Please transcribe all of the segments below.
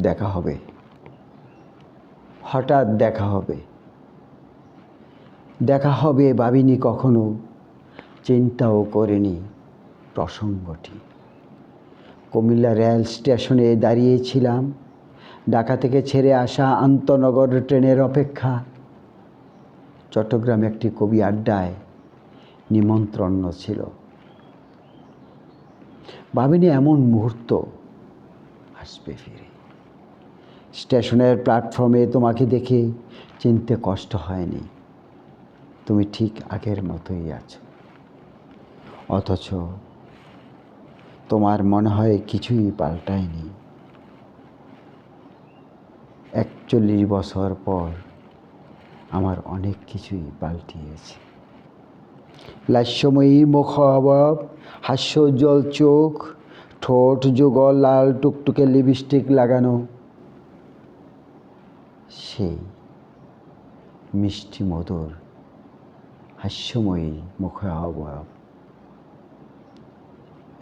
দেখা হবে, হঠাৎ দেখা হবে। দেখা হবে ভাবিনি কখনো, চিন্তাও করিনি প্রসঙ্গটি। কুমিল্লা রেল স্টেশনে দাঁড়িয়েছিলাম, ঢাকা থেকে ছেড়ে আসা আন্তনগর ট্রেনের অপেক্ষা। চট্টগ্রামে একটি কবি আড্ডায় নিমন্ত্রণ ছিল। ভাবিনি এমন মুহূর্ত আসবে ফিরে। স্টেশনের প্ল্যাটফর্মে তোমাকে দেখে চিনতে কষ্ট হয়নি, তুমি ঠিক আগের মতোই আছো। অথচ তোমার মনে হয় কিছুই পাল্টায়নি। 41 বছর পর আমার অনেক কিছুই পাল্টিয়েছে। লাস্যময়ী মুখাবয়ব, হাস্যোজ্জ্বল চোখ, ঠোঁট যুগল লাল টুকটুকে লিপস্টিক লাগানো, সেই মিষ্টি মধুর হাস্যময়ী মুখাবয়ব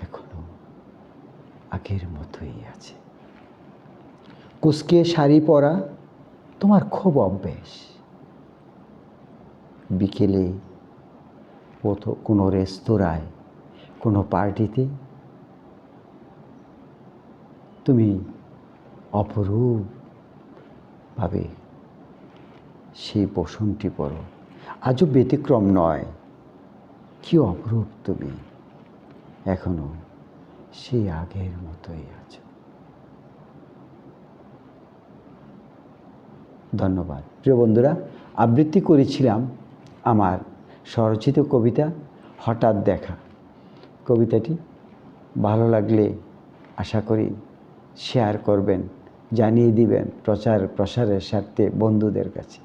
এখনো আগের মতোই আছে। কুচকে শাড়ি পরা তোমার খুব অভ্যেস। বিকেলে কোনো রেস্তোরাঁয়, কোনো পার্টিতে তুমি অপরূপভাবে সেই পোষণটি পরো। আজও ব্যতিক্রম নয়, কি অপরূপ তুমি, এখনো সেই আগের মতোই আছো। ধন্যবাদ। প্রিয় বন্ধুরা, আবৃত্তি করেছিলাম আমার স্বরচিত কবিতা হঠাৎ দেখা। কবিতাটি ভালো লাগলে আশা করি শেয়ার করবেন, জানিয়ে দিবেন, প্রসারের স্বার্থে বন্ধুদের কাছে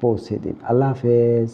পৌঁছে দিন। আল্লাহ হাফেজ।